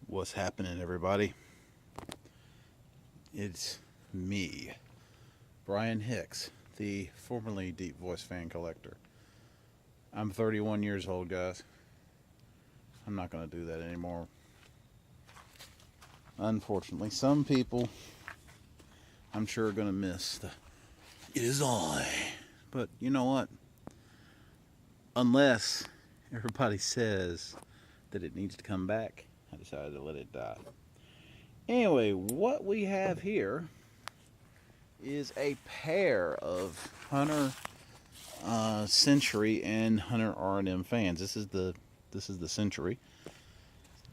What's happening, everybody? It's me, Brian Hicks, the formerly Deep Voice fan collector. I'm 31 years old, guys. I'm not going to do that anymore. Unfortunately, some people, I'm sure, are going to miss the "it is I." But you know what? Unless everybody says that it needs to come back, I decided to let it die. Anyway, what we have here is a pair of Hunter Century and Hunter R&M fans. This is the Century.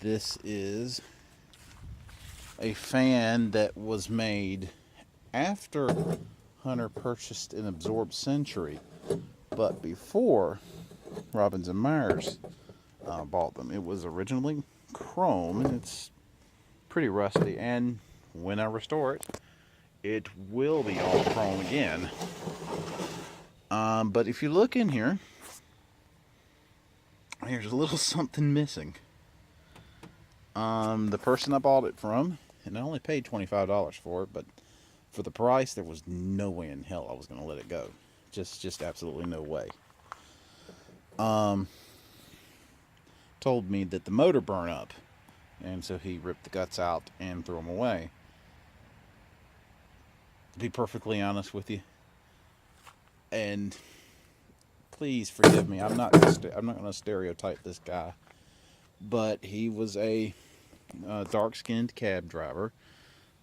This is a fan that was made after Hunter purchased and absorbed Century, but before Robbins and Myers bought them. It was originally chrome, and it's pretty rusty, and when I restore it, it will be all chrome again. But if you look in here, there's a little something missing. The person I bought it from, and I only paid $25 for it, but for the price, there was no way in hell I was going to let it go. Just absolutely no way. Told me that the motor burned up, and so he ripped the guts out and threw them away. To be perfectly honest with you, and please forgive me, I'm not going to stereotype this guy, but he was a dark-skinned cab driver.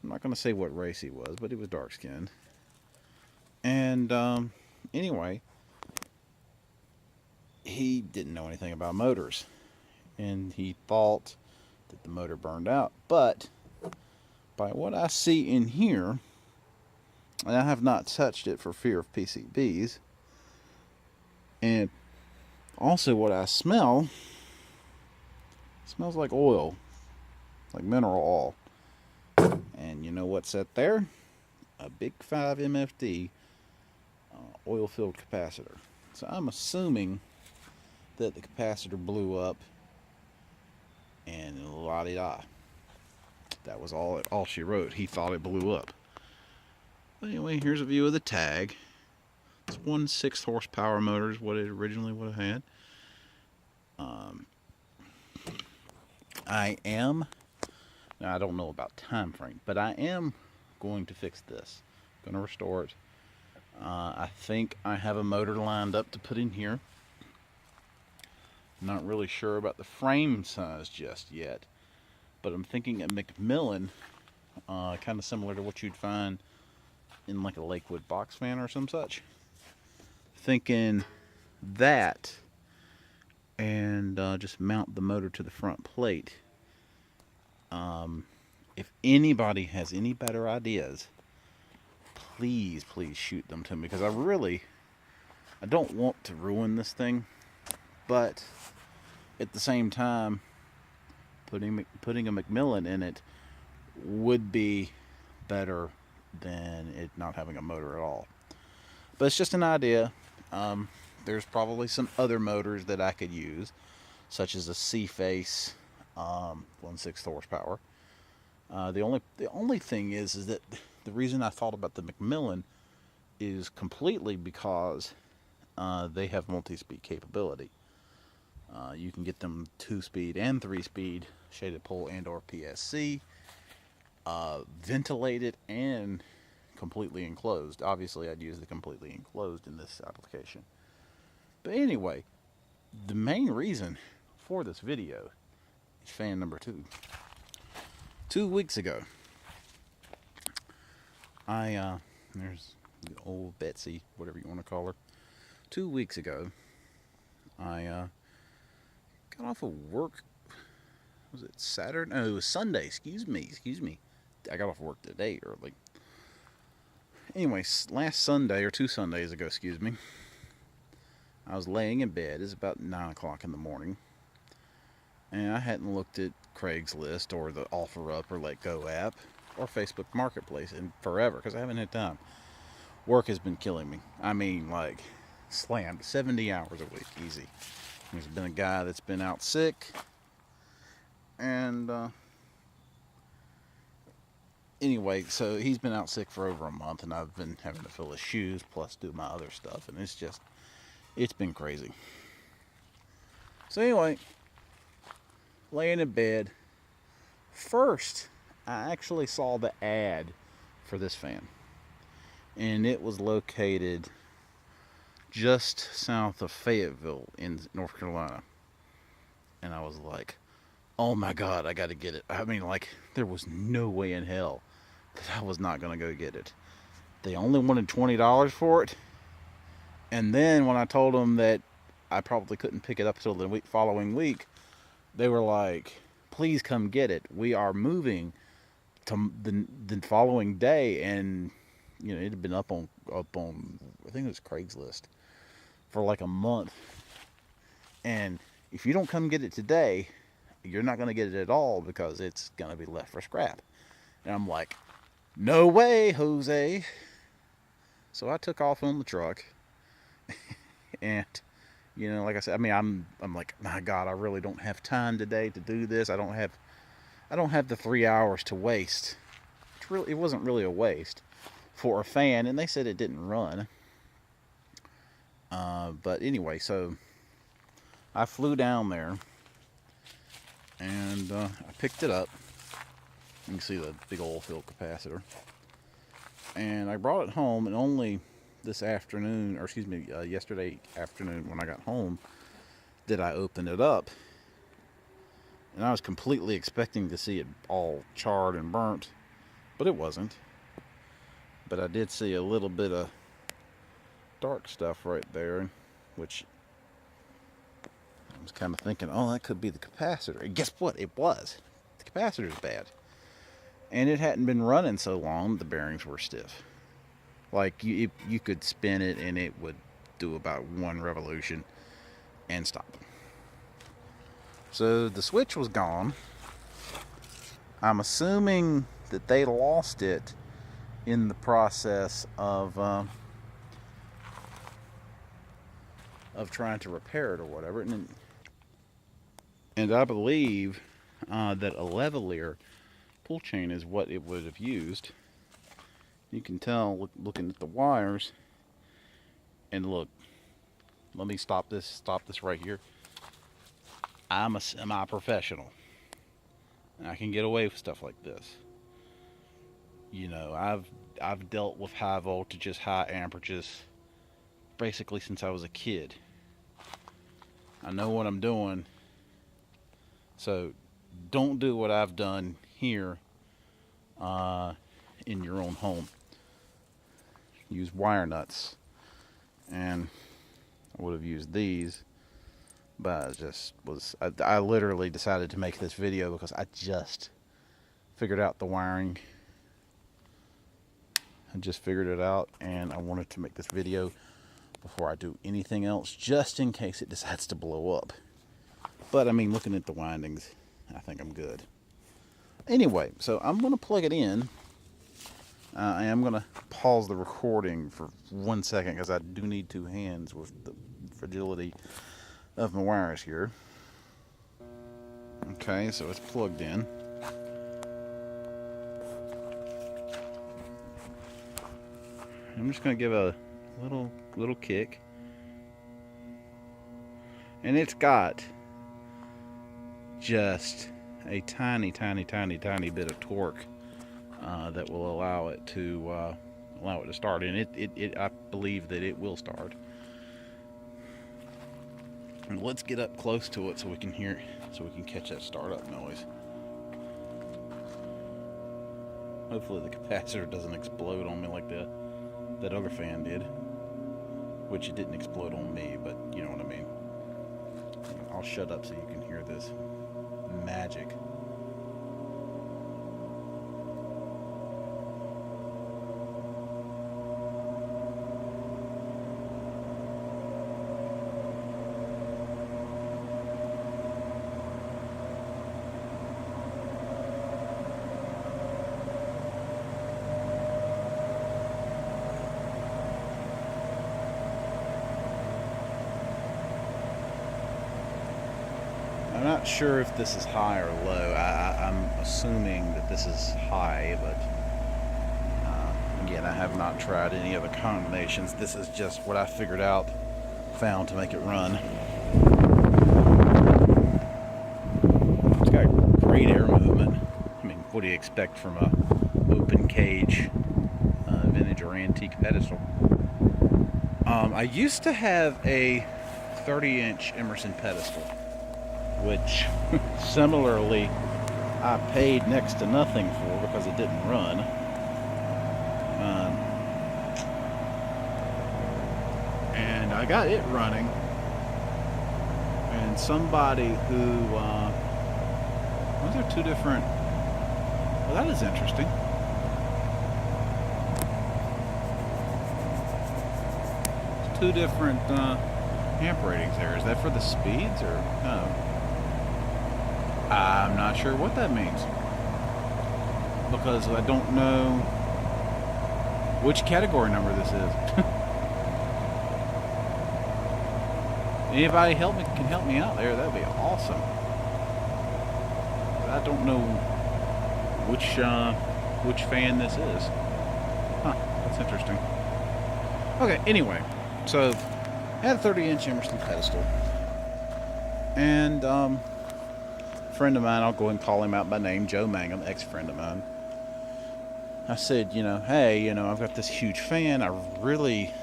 I'm not going to say what race he was, but he was dark-skinned. And anyway, he didn't know anything about motors, and he thought that the motor burned out. But by what I see in here, and I have not touched it for fear of PCBs, and also what I smell, smells like oil, like mineral oil. And you know what's that there? A big 5 MFD oil-filled capacitor. So I'm assuming that the capacitor blew up, and la-di-da. That was all she wrote. He thought it blew up. But anyway, here's a view of the tag. It's 1/6 horsepower motor is what it originally would have had. Now I don't know about time frame, but I am going to fix this. Going to restore it. I think I have a motor lined up to put in here. Not really sure about the frame size just yet, but I'm thinking a Macmillan, kind of similar to what you'd find in like a Lakewood box fan or some such. Thinking that, and just mount the motor to the front plate. If anybody has any better ideas, please shoot them to me, because I don't want to ruin this thing, but at the same time, putting a Macmillan in it would be better than it not having a motor at all. But it's just an idea. There's probably some other motors that I could use, such as a C-Face 1/6 horsepower. The only thing is that the reason I thought about the Macmillan is completely because they have multi-speed capability. You can get them 2-speed and 3-speed shaded pole and or PSC, ventilated and completely enclosed. Obviously, I'd use the completely enclosed in this application. But anyway, the main reason for this video is fan number 2. 2 weeks ago, there's the old Betsy, whatever you want to call her. 2 weeks ago, I got off of work. Was it Saturday? No, it was Sunday. Excuse me. I got off work today early. Anyway, last Sunday, or 2 Sundays ago, excuse me, I was laying in bed. It's about 9 o'clock in the morning, and I hadn't looked at Craigslist or the OfferUp or Let Go app or Facebook Marketplace in forever, because I haven't had time. Work has been killing me. I mean, like, slammed 70 hours a week, easy. There's been a guy that's been out sick, and anyway, so he's been out sick for over a month, and I've been having to fill his shoes plus do my other stuff, and it's been crazy. So anyway, laying in bed. First, I actually saw the ad for this fan, and it was located just south of Fayetteville in North Carolina. And I was like, oh my God, I got to get it. I mean, like, there was no way in hell that I was not going to go get it. They only wanted $20 for it. And then when I told them that I probably couldn't pick it up until the following week, they were like, please come get it. We are moving to the following day. And, you know, it had been up on, I think it was Craigslist for like a month. And if you don't come get it today, you're not going to get it at all because it's going to be left for scrap. And I'm like, no way, Jose. So I took off on the truck. And, you know, like I said, I mean, I'm like, my God, I really don't have time today to do this. I don't have the 3 hours to waste. It wasn't really a waste for a fan, and they said it didn't run. But anyway, so I flew down there, and I picked it up. You can see the big oil field capacitor. And I brought it home, and only this afternoon, or excuse me, yesterday afternoon when I got home, did I open it up. And I was completely expecting to see it all charred and burnt, but it wasn't. But I did see a little bit of dark stuff right there, which I was kind of thinking, oh, that could be the capacitor. And guess what? It was. The capacitor's bad. And it hadn't been running so long, the bearings were stiff. Like, you could spin it and it would do about one revolution and stop. So the switch was gone. I'm assuming that they lost it in the process of trying to repair it or whatever. And I believe that a Levelier pull chain is what it would have used. You can tell looking at the wires. And look, let me stop this right here. I'm a semi-professional, and I can get away with stuff like this. You know, I've dealt with high voltages, high amperages, basically since I was a kid. I know what I'm doing. So don't do what I've done here in your own home. Use wire nuts, and I would have used these. But I literally decided to make this video because I just figured out the wiring. I just figured it out, and I wanted to make this video before I do anything else, just in case it decides to blow up. But I mean, looking at the windings, I think I'm good. Anyway, so I'm going to plug it in. I am going to pause the recording for 1 second because I do need two hands with the fragility of my wires here. Okay, so it's plugged in. I'm just going to give a little kick. And it's got just a tiny bit of torque that will allow it to start. And I believe that it will start. And let's get up close to it so we can hear, so we can catch that startup noise. Hopefully the capacitor doesn't explode on me like that other fan did, which it didn't explode on me, but you know what I mean. I'll shut up so you can hear this magic. I'm not sure if this is high or low. I'm assuming that this is high, but again, I have not tried any other combinations. This is just what I figured out, found to make it run. It's got great air movement. I mean, what do you expect from a open cage vintage or antique pedestal? I used to have a 30-inch Emerson pedestal, which similarly I paid next to nothing for because it didn't run. And I got it running, and somebody who was there two different, well, that is interesting. There's two different amp ratings there. Is that for the speeds or no? I'm not sure what that means, because I don't know which category number this is. Anybody can help me out there, that'd be awesome. I don't know which fan this is. Huh, that's interesting. Okay, anyway, so I had a 30-inch Emerson pedestal, and a friend of mine, I'll go and call him out by name, Joe Mangum, ex-friend of mine. I said, hey, I've got this huge fan. I really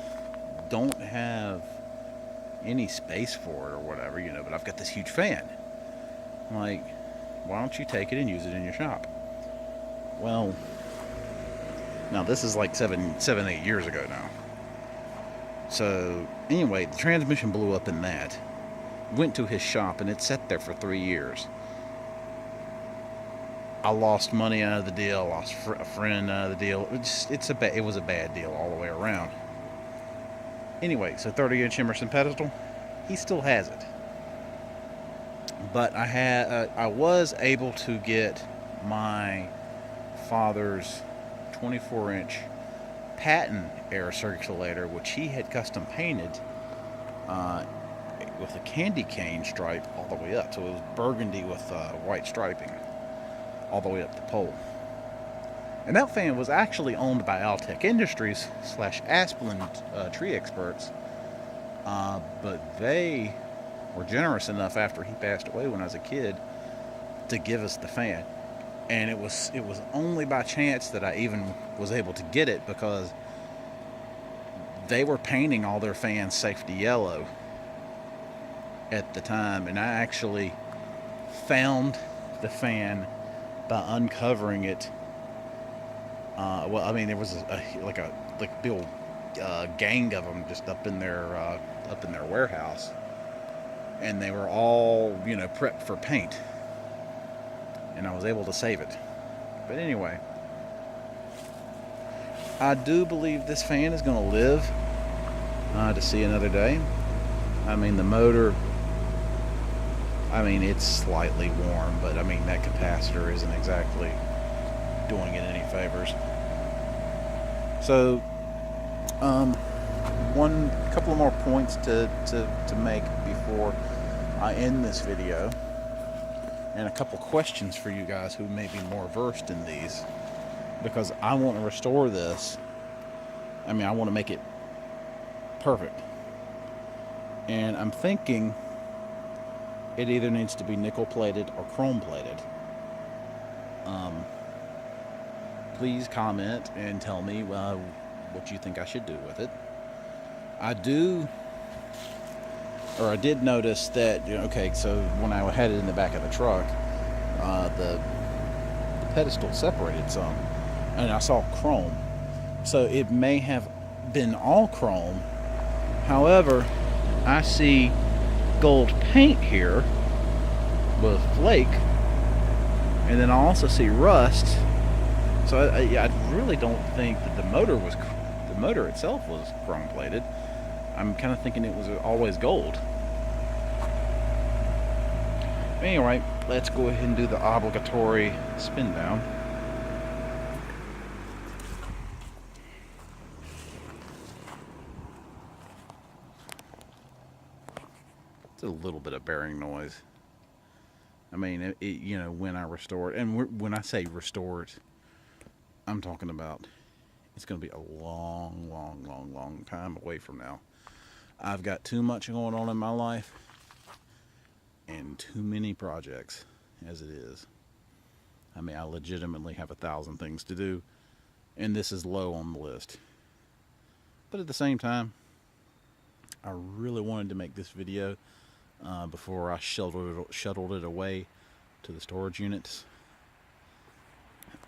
don't have any space for it or whatever, but I've got this huge fan. I'm like, why don't you take it and use it in your shop? Well, now this is like 8 years ago now. So anyway, the transmission blew up in that. Went to his shop and it sat there for 3 years. I lost money out of the deal, lost a friend out of the deal. It was a bad deal all the way around. Anyway, so 30-inch Emerson pedestal, he still has it. But I was able to get my father's 24-inch patent air circulator, which he had custom painted with a candy cane stripe all the way up. So it was burgundy with white striping all the way up the pole. And that fan was actually owned by Altec Industries / Asplin Tree Experts, but they were generous enough after he passed away when I was a kid to give us the fan. And it was only by chance that I even was able to get it, because they were painting all their fans safety yellow at the time, and I actually found the fan by uncovering it. There was a big old gang of them just up in their warehouse, and they were all prepped for paint, and I was able to save it. But anyway, I do believe this fan is going to live to see another day. I mean, the motor, it's slightly warm, but that capacitor isn't exactly doing it any favors. So, couple of more points to make before I end this video, and a couple questions for you guys who may be more versed in these, because I want to restore this. I want to make it perfect, and I'm thinking it either needs to be nickel plated or chrome plated. Please comment and tell me what you think I should do with it. I did notice that, so when I had it in the back of the truck, the pedestal separated some, and I saw chrome. So it may have been all chrome. However, I see gold paint here with flake, and then I also see rust. So I really don't think that the motor itself was chrome plated. I'm kind of thinking it was always gold. Anyway, let's go ahead and do the obligatory spin down. It's a little bit of bearing noise. When I restore it, and when I say restore it, I'm talking about It's going to be a long, long, long, long time away from now. I've got too much going on in my life and too many projects as it is. I mean, I legitimately have 1,000 things to do, and this is low on the list. But at the same time, I really wanted to make this video before I shuttled it away to the storage units.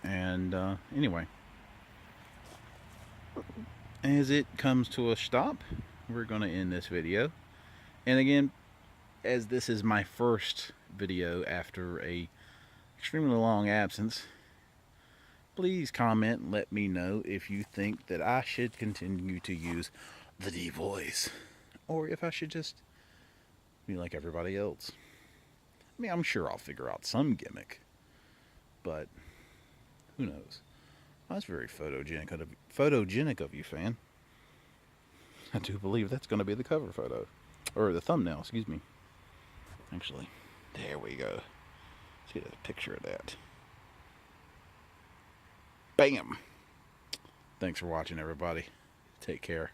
And anyway, as it comes to a stop, we're going to end this video. And again, as this is my first video after a extremely long absence, please comment and let me know if you think that I should continue to use the deep voice, or if I should just be like everybody else. I mean, I'm sure I'll figure out some gimmick, but who knows? That's very photogenic of you, fan. I do believe that's going to be the cover photo, or the thumbnail, excuse me. Actually, there we go. Let's get a picture of that. Bam! Thanks for watching, everybody. Take care.